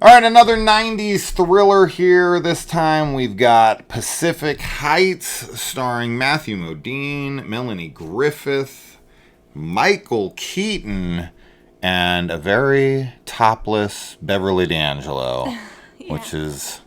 All right, another 90s thriller here. This time we've got Pacific Heights, starring Matthew Modine, Melanie Griffith, Michael Keaton, and a very topless Beverly D'Angelo, which is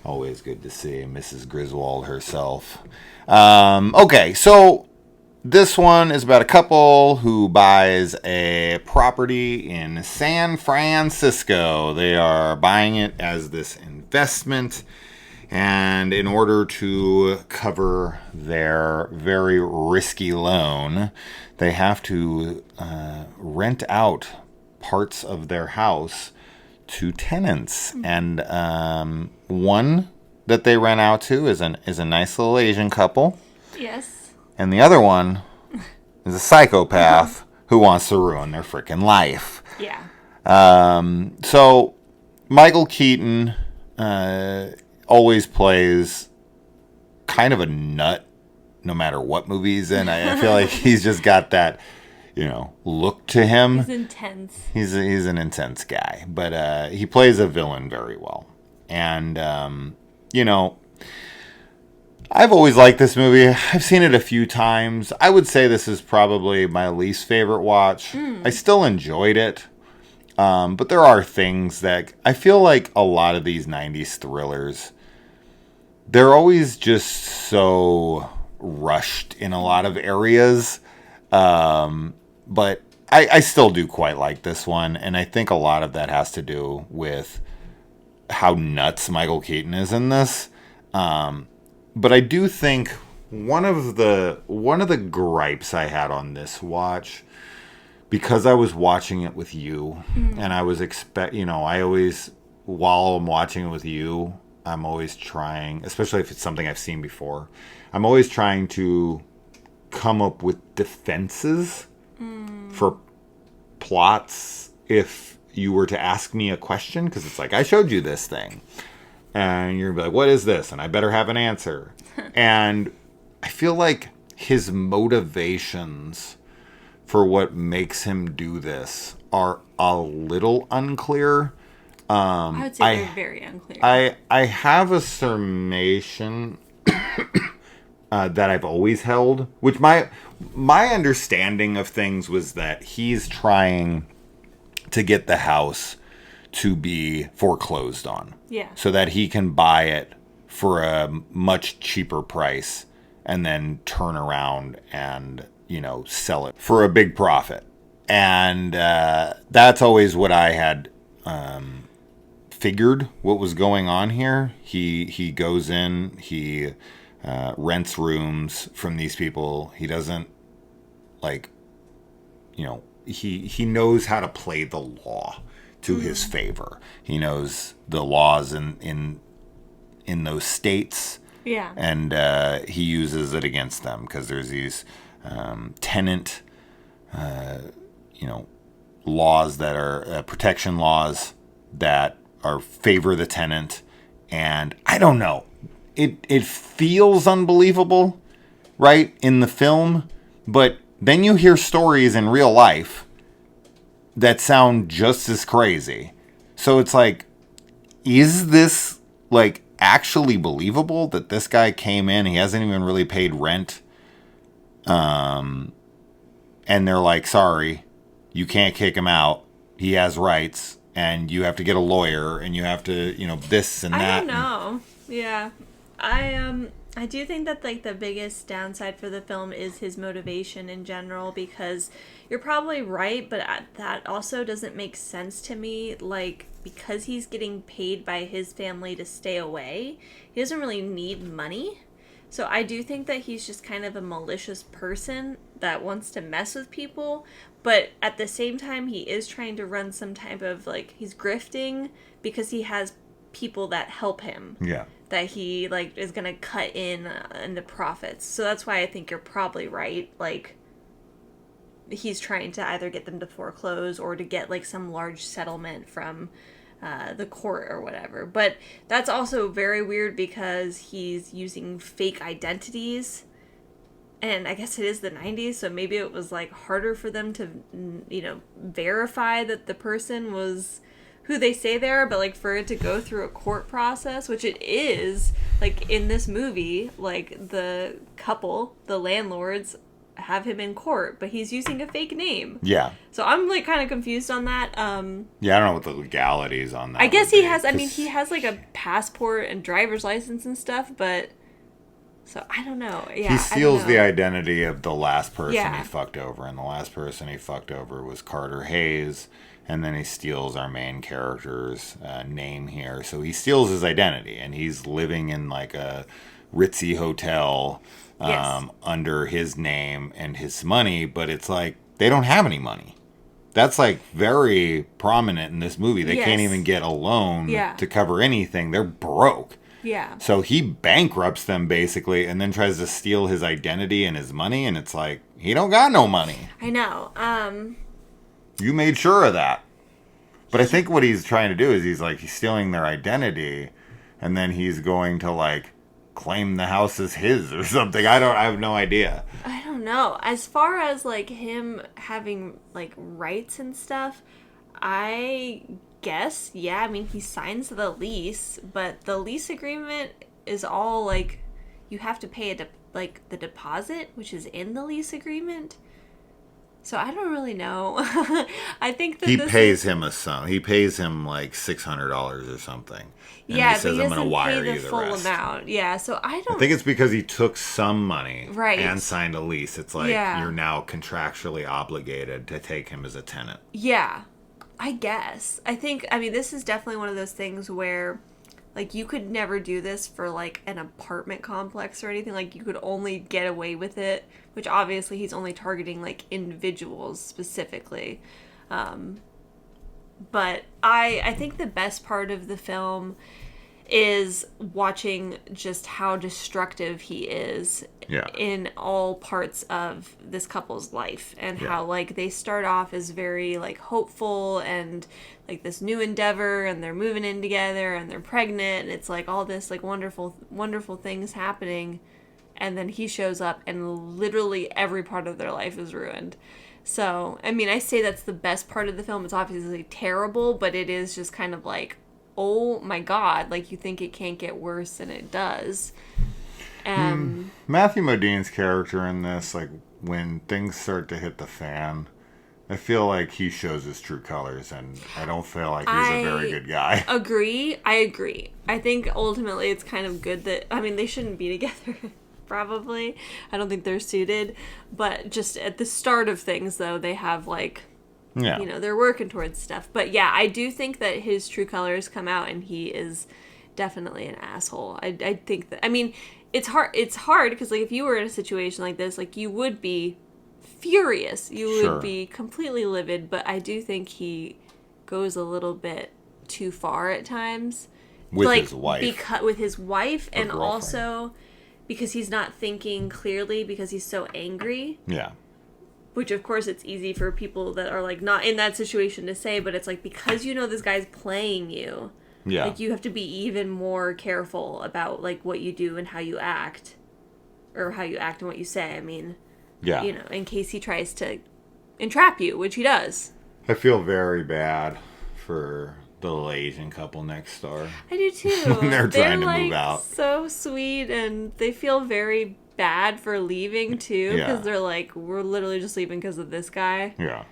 always good to see. Mrs. Griswold herself. Okay, so this one is about a couple who buys a property in San Francisco. They are buying it as this investment, and in order to cover their very risky loan, they have to rent out parts of their house to tenants. And one that they rent out to is a nice little Asian couple. Yes. And the other one is a psychopath who wants to ruin their freaking life. Yeah. So Michael Keaton always plays kind of a nut no matter what movie he's in. I feel like he's just got that, look to him. He's intense. He's an intense guy. But he plays a villain very well. And, I've always liked this movie. I've seen it a few times. I would say this is probably my least favorite watch. I still enjoyed it. But there are things that I feel like a lot of these 90s thrillers, they're always just so rushed in a lot of areas. But I still do quite like this one. And I think a lot of that has to do with how nuts Michael Keaton is in this. But I do think one of the gripes I had on this watch, because I was watching it with you, and I was while I'm watching it with you, I'm always trying, especially if it's something I've seen before, I'm always trying to come up with defenses for plots if you were to ask me a question, because it's like, I showed you this thing. And you're going to be like, what is this? And I better have an answer. And I feel like his motivations for what makes him do this are a little unclear. I would say they're very unclear. I have a summation that I've always held, which my understanding of things was that he's trying to get the house to be foreclosed on. Yeah. So that he can buy it for a much cheaper price and then turn around and, sell it for a big profit. And that's always what I had figured what was going on here. He goes in, he rents rooms from these people. He doesn't, he knows how to play the law to his favor. He knows the laws in those states. Yeah. And he uses it against them because there's these tenant, laws that are protection laws that are favor the tenant. And I don't know. It feels unbelievable, right, in the film, but then you hear stories in real life that sound just as crazy. So it's like, is this actually believable that this guy came in, he hasn't even really paid rent, and they're like, sorry, you can't kick him out, he has rights, and you have to get a lawyer, and you have to, this and that. I don't know. Yeah. I do think that the biggest downside for the film is his motivation in general, because you're probably right, but that also doesn't make sense to me. Because he's getting paid by his family to stay away, he doesn't really need money. So I do think that he's just kind of a malicious person that wants to mess with people, but at the same time he is trying to run some type of he's grifting because he has people that help him. Yeah. That he is gonna cut in the profits. So that's why I think you're probably right. He's trying to either get them to foreclose or to get some large settlement from the court or whatever. But that's also very weird because he's using fake identities. And I guess it is the 90s, so maybe it was harder for them to, verify that the person was who they say they are, but like for it to go through a court process, which it is, like in this movie, like the couple, the landlords, have him in court, but he's using a fake name. Yeah. So I'm like kind of confused on that. Yeah, I don't know what the legalities on that. I guess he has. I mean, he has like a passport and driver's license and stuff, but so I don't know. Yeah, he steals the the identity of the last person Yeah. he fucked over, and the last person he fucked over was Carter Hayes. And then he steals our main character's name here. So he steals his identity, and he's living in like a ritzy hotel under his name and his money. But it's like they don't have any money. That's like very prominent in this movie. They can't even get a loan to cover anything. They're broke. Yeah. So he bankrupts them basically, and then tries to steal his identity and his money. And it's like, he don't got no money. I know. You made sure of that. But I think what he's trying to do is he's stealing their identity, and then he's going to like claim the house as his or something. I have no idea. I don't know. As far as like him having like rights and stuff, I guess, yeah, I mean he signs the lease, but the lease agreement is all like you have to pay like the deposit, which is in the lease agreement. So I don't really know. I think that he pays him a sum. He pays him like $600 or something. And yeah, he says, but he I'm going to wire pay the you the full rest. amount. Yeah, so I I think it's because he took some money Right. and signed a lease. It's like you're now contractually obligated to take him as a tenant. Yeah, I guess. I mean, this is definitely one of those things where, like, you could never do this for, like, an apartment complex or anything. Like, you could only get away with it, which obviously he's only targeting, like, individuals specifically. But I think the best part of the film is watching just how destructive he is in all parts of this couple's life, and how like they start off as very like hopeful and like this new endeavor, and they're moving in together and they're pregnant, and it's like all this like wonderful things happening, and then he shows up and literally every part of their life is ruined. So I mean, I say that's the best part of the film. It's obviously terrible, but it is just kind of like, oh my god, like you think it can't get worse than it does. Matthew Modine's character in this, like when things start to hit the fan, I feel like he shows his true colors, and I don't feel like he's a very good guy. I agree. I think ultimately it's kind of good that, I mean, they shouldn't be together. Probably. I don't think they're suited. But just at the start of things, though, they have like, you know, they're working towards stuff. But yeah, I do think that his true colors come out, and he is definitely an asshole. I think that, I mean, it's hard because like if you were in a situation like this, like you would be furious. You would be completely livid. But I do think he goes a little bit too far at times. With like, his wife. With his wife, and girlfriend. Also because he's not thinking clearly because he's so angry. Yeah. Which, of course, it's easy for people that are, like, not in that situation to say, but it's, like, because you know this guy's playing you, like, you have to be even more careful about, like, what you do and how you act. Or how you act and what you say, I mean. Yeah. You know, in case he tries to entrap you, which he does. I feel very bad for the little Asian couple next door. I do, too. When they're trying to like, move out. So sweet, and they feel very bad for leaving too, because they're like, we're literally just leaving because of this guy. Yeah.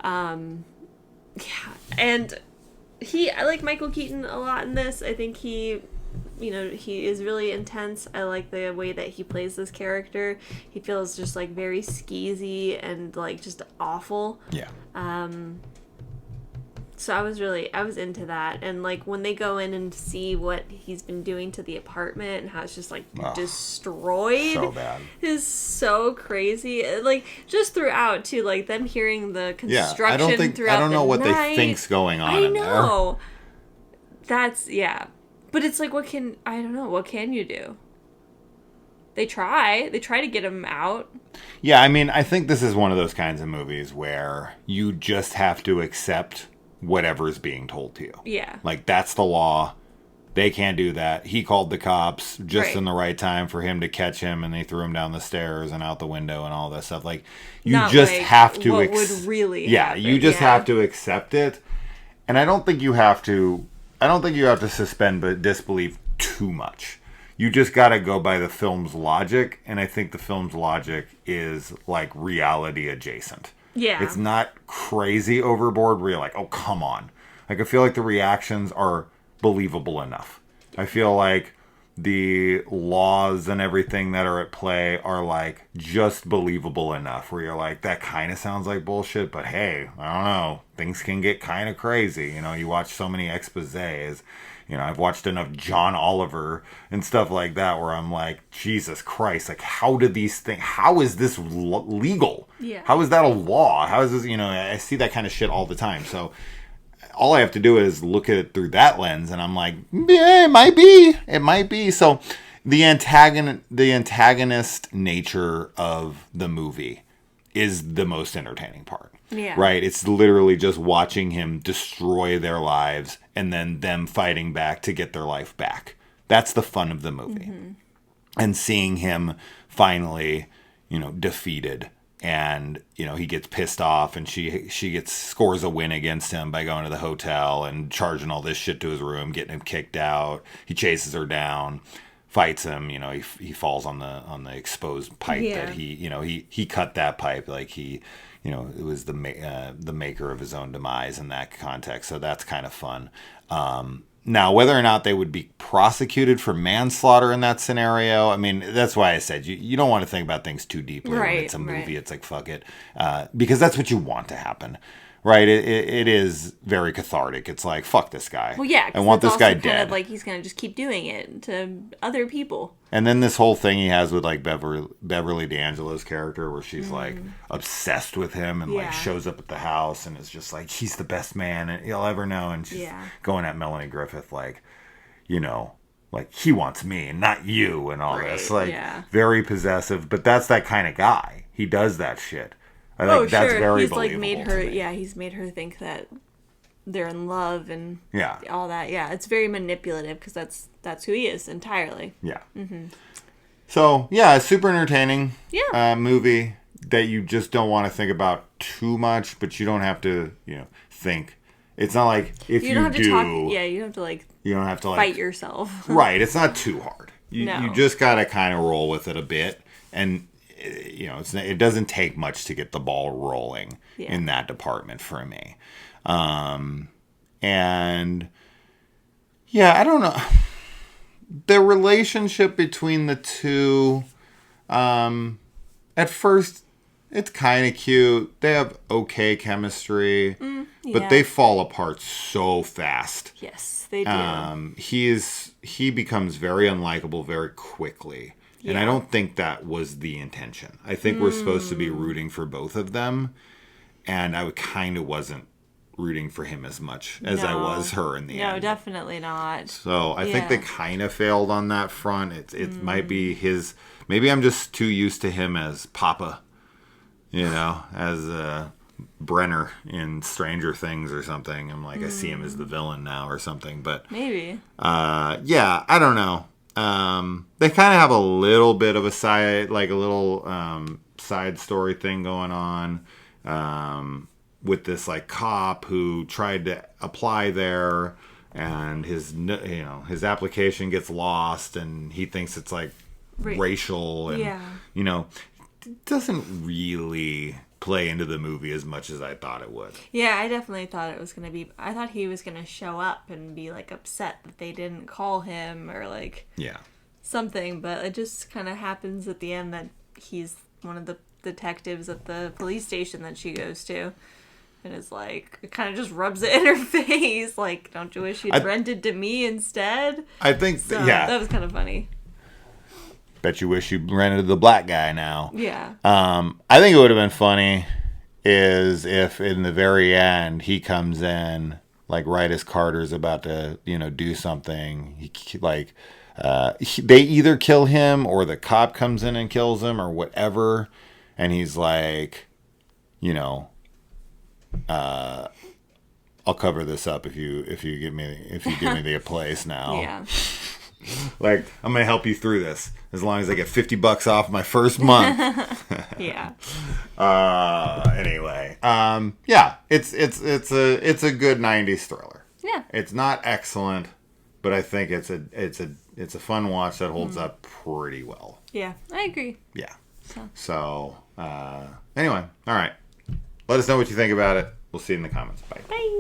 And I like Michael Keaton a lot in this. I think he is really intense. I like the way that he plays this character. He feels just like very skeezy and like just awful. Yeah. So I was into that. And like when they go in and see what he's been doing to the apartment and how it's just like destroyed. So bad. Is so crazy. Like just throughout too, like them hearing the construction throughout I don't know what night. they think's going on in there. I know. That's But it's like what can you do? They try to get him out. Yeah, I mean, I think this is one of those kinds of movies where you just have to accept whatever's being told to you. Yeah. Like, that's the law. They can't do that. He called the cops just in the right time for him to catch him, and they threw him down the stairs and out the window and all this stuff. Like, you Not just like have to... what would really Yeah, happen. you just have to accept it. And I don't think you have to suspend disbelief too much. You just got to go by the film's logic, and I think the film's logic is like reality adjacent. Yeah. It's not crazy overboard where you're like, oh, come on. Like, I feel like the reactions are believable enough. I feel like the laws and everything that are at play are like just believable enough where you're like, that kind of sounds like bullshit, but hey, I don't know, things can get kind of crazy. You know, you watch so many exposés. You know, I've watched enough John Oliver and stuff like that where I'm like, Jesus Christ, like, how is this legal? Yeah. How is that a law? How is this, you know, I see that kind of shit all the time. So all I have to do is look at it through that lens, and I'm like, yeah, it might be. So the antagonist nature of the movie is the most entertaining part. Yeah. Right? It's literally just watching him destroy their lives and then them fighting back to get their life back. That's the fun of the movie. Mm-hmm. And seeing him finally, you know, defeated, and, you know, he gets pissed off, and she scores a win against him by going to the hotel and charging all this shit to his room, getting him kicked out. He chases her down, fights him, you know, he falls on the exposed pipe that he cut that pipe, like he, you know, it was the maker of his own demise in that context. So that's kind of fun. Now, whether or not they would be prosecuted for manslaughter in that scenario, I mean, that's why I said you don't want to think about things too deeply. Right, when it's a movie. right. It's like, fuck it. Because that's what you want to happen. Right? It is very cathartic. It's like, fuck this guy. Well, yeah. I want this guy dead. Kind of like he's going to just keep doing it to other people. And then this whole thing he has with like Beverly D'Angelo's character, where she's like obsessed with him and like shows up at the house and is just like, he's the best man you'll ever know. And she's going at Melanie Griffith like, you know, like, he wants me and not you and all this. Like, very possessive. But that's that kind of guy. He does that shit. I think that's very believable. He's like made her, he's made her think that they're in love and all that. Yeah, it's very manipulative because that's who he is entirely. Yeah. Mm-hmm. So, yeah, a super entertaining movie that you just don't want to think about too much, but you don't have to, you know, think. It's not like if you don't have to fight yourself. Right, it's not too hard. You just got to kind of roll with it a bit, and you know, it doesn't take much to get the ball rolling in that department for me. And yeah, I don't know. The relationship between the two, at first, it's kind of cute. They have okay chemistry, but they fall apart so fast. Yes, they do. He becomes very unlikable very quickly. And I don't think that was the intention. I think we're supposed to be rooting for both of them. And I kind of wasn't rooting for him as much as I was her in the end. No, definitely not. So I think they kind of failed on that front. It might be his... Maybe I'm just too used to him as Papa, you know, as Brenner in Stranger Things or something. I'm like, I see him as the villain now or something. But maybe. Yeah, I don't know. They kind of have a little bit of a side story thing going on, with this like cop who tried to apply there, and his application gets lost, and he thinks it's like racial, and you know, it doesn't really play into the movie as much as I thought it would. Yeah, I definitely thought it was going to be... I thought he was going to show up and be, like, upset that they didn't call him or, like... something, but it just kind of happens at the end that he's one of the detectives at the police station that she goes to. And it's like... It kind of just rubs it in her face. Like, don't you wish you'd rented to me instead? I think... So, that was kind of funny. Bet you wish you rented the black guy now. Yeah. I think it would have been funny is if in the very end he comes in, like right as Carter's about to, you know, do something. They either kill him or the cop comes in and kills him or whatever. And he's like, you know, I'll cover this up if you give me the place now. Yeah. Like, I'm going to help you through this as long as I get $50 off my first month. Yeah. Anyway, yeah, it's a good '90s thriller. Yeah. It's not excellent, but I think it's a fun watch that holds up pretty well. Yeah, I agree. Yeah. So anyway, all right. Let us know what you think about it. We'll see you in the comments. Bye. Bye.